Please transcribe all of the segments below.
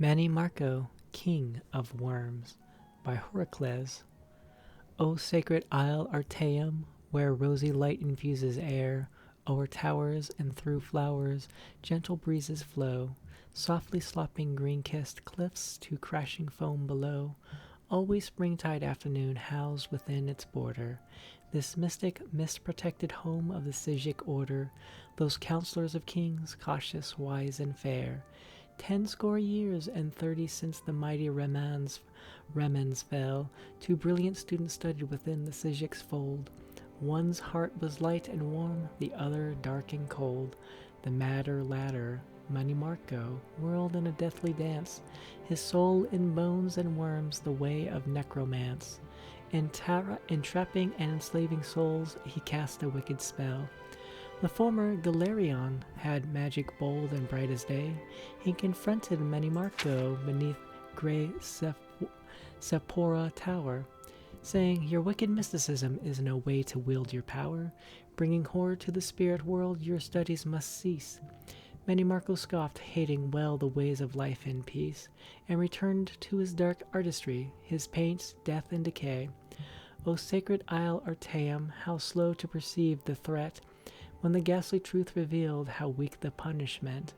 Mannimarco, King of Worms, by Heracles. O sacred isle Artaeum, where rosy light infuses air, o'er towers and through flowers gentle breezes flow, softly slopping green-kissed cliffs to crashing foam below. Always springtide afternoon housed within its border, this mystic, mist-protected home of the Stygic order, those counselors of kings, cautious, wise, and fair. 10 score years and 30 since the mighty remans fell, two brilliant students studied within the Stygics fold. One's heart was light and warm, the other dark and cold. The madder ladder, Mannimarco, whirled in a deathly dance, his soul in bones and worms, the way of necromance. Entrapping and enslaving souls, he cast a wicked spell. The former Galerion had magic bold and bright as day. He confronted Mannimarco beneath grey Sepora Tower, saying, "Your wicked mysticism is no way to wield your power. Bringing horror to the spirit world, your studies must cease." Mannimarco scoffed, hating well the ways of life and peace, and returned to his dark artistry, his paints, death, and decay. O sacred isle Artaeum, how slow to perceive the threat, when the ghastly truth revealed how weak the punishment.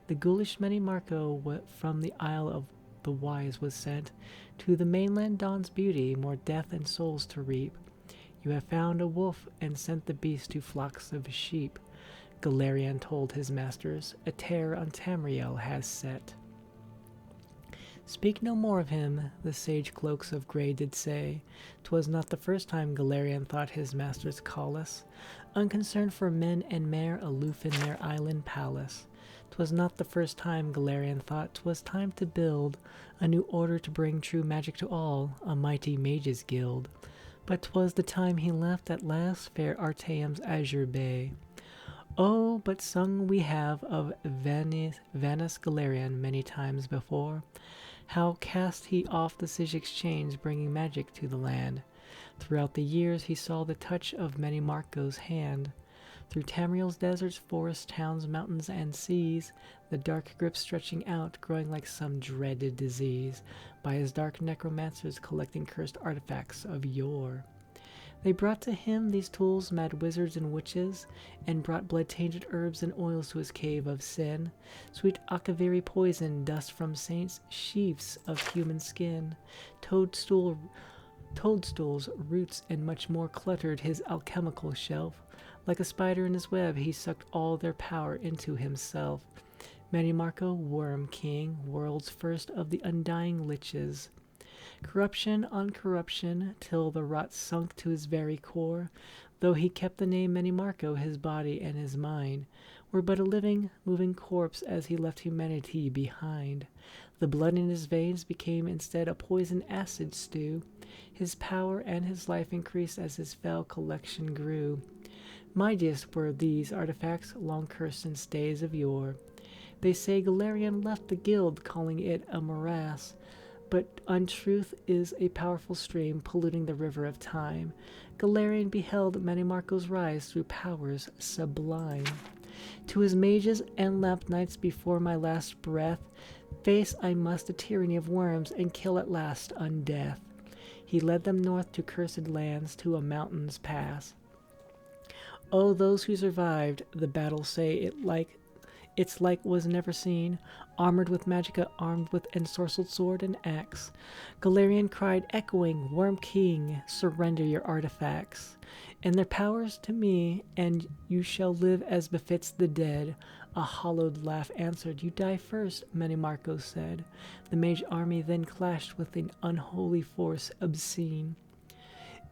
The ghoulish Mannimarco from the isle of the wise was sent, to the mainland dawn's beauty, more death and souls to reap. You have found a wolf and sent the beast to flocks of sheep, Galerion told his masters, a terror on Tamriel has set. Speak no more of him, the sage cloaks of grey did say. 'Twas not the first time Galerion thought his masters callous, unconcerned for men and mare aloof in their island palace. 'Twas not the first time Galerion thought 'twas time to build a new order to bring true magic to all, a mighty mages guild. But 'twas the time he left at last fair Artaeum's azure bay. Oh, but sung we have of Vanus Galerion many times before, how cast he off the Stygics chains, bringing magic to the land. Throughout the years he saw the touch of Mannimarco's hand. Through Tamriel's deserts, forests, towns, mountains, and seas, the dark grip stretching out, growing like some dreaded disease, by his dark necromancers collecting cursed artifacts of yore. They brought to him these tools, mad wizards and witches, and brought blood-tainted herbs and oils to his cave of sin, sweet akaviri poison, dust from saints, sheaths of human skin, toadstools, roots, and much more cluttered his alchemical shelf. Like a spider in his web, he sucked all their power into himself. Mannimarco, Worm King, world's first of the undying liches. Corruption on corruption, till the rot sunk to his very core. Though he kept the name Mannimarco, his body and his mind were but a living, moving corpse as he left humanity behind. The blood in his veins became instead a poison acid stew. His power and his life increased as his fell collection grew. Mightiest were these artifacts, long cursed since days of yore. They say Galerion left the guild, calling it a morass, but untruth is a powerful stream polluting the river of time. Galerion beheld Mannimarco's rise through powers sublime. To his mages and lamp knights before my last breath, face I must the tyranny of worms and kill at last undeath. He led them north to cursed lands, to a mountain's pass. Oh, those who survived the battle say its like was never seen, armored with magicka, armed with ensorcelled sword and axe. Galerion cried, echoing, "Worm King, surrender your artifacts and their powers to me, and you shall live as befits the dead." A hollowed laugh answered, "You die first," Mannimarco said. The mage army then clashed with an unholy force obscene.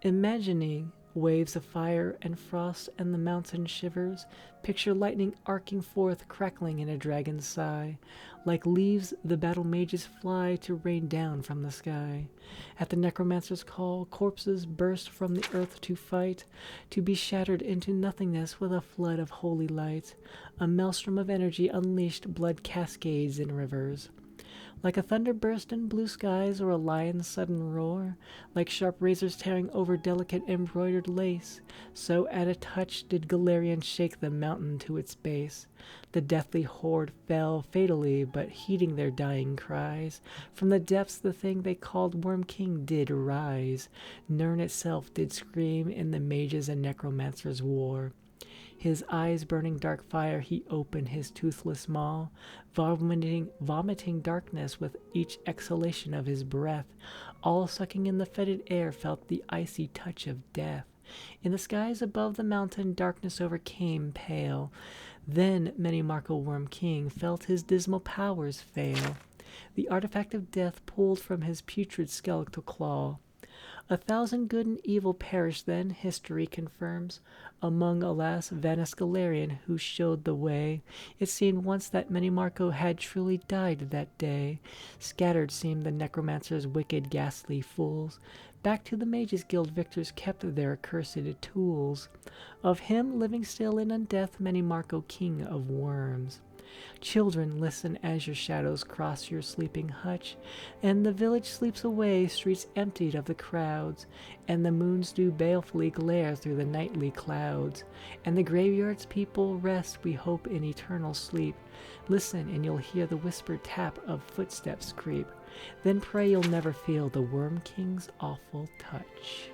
Imagining waves of fire and frost and the mountain shivers, picture lightning arcing forth, crackling in a dragon's sigh. Like leaves the battle mages fly to rain down from the sky. At the necromancer's call, corpses burst from the earth to fight, to be shattered into nothingness with a flood of holy light. A maelstrom of energy unleashed, blood cascades in rivers. Like a thunder burst in blue skies or a lion's sudden roar, like sharp razors tearing over delicate embroidered lace, so at a touch did Galerion shake the mountain to its base. The deathly horde fell fatally, but heeding their dying cries, from the depths the thing they called Worm King did rise. Nirn itself did scream in the mages and necromancers' war. His eyes burning dark fire, he opened his toothless maw, vomiting darkness with each exhalation of his breath. All sucking in the fetid air felt the icy touch of death. In the skies above the mountain, darkness overcame pale. Then Mannimarco Worm King felt his dismal powers fail. The artifact of death pulled from his putrid skeletal claw. 1,000 good and evil perished then, history confirms. Among, alas, vanished Galerion, who showed the way. It seemed once that Mannimarco had truly died that day. Scattered seemed the necromancer's wicked, ghastly fools. Back to the Mages Guild victors kept their accursed tools. Of him, living still in undeath, Mannimarco, king of worms. Children, listen as your shadows cross your sleeping hutch, and the village sleeps away, streets emptied of the crowds, and the moons do balefully glare through the nightly clouds, and the graveyard's people rest, we hope, in eternal sleep. Listen, and you'll hear the whispered tap of footsteps creep. Then pray you'll never feel the Worm King's awful touch.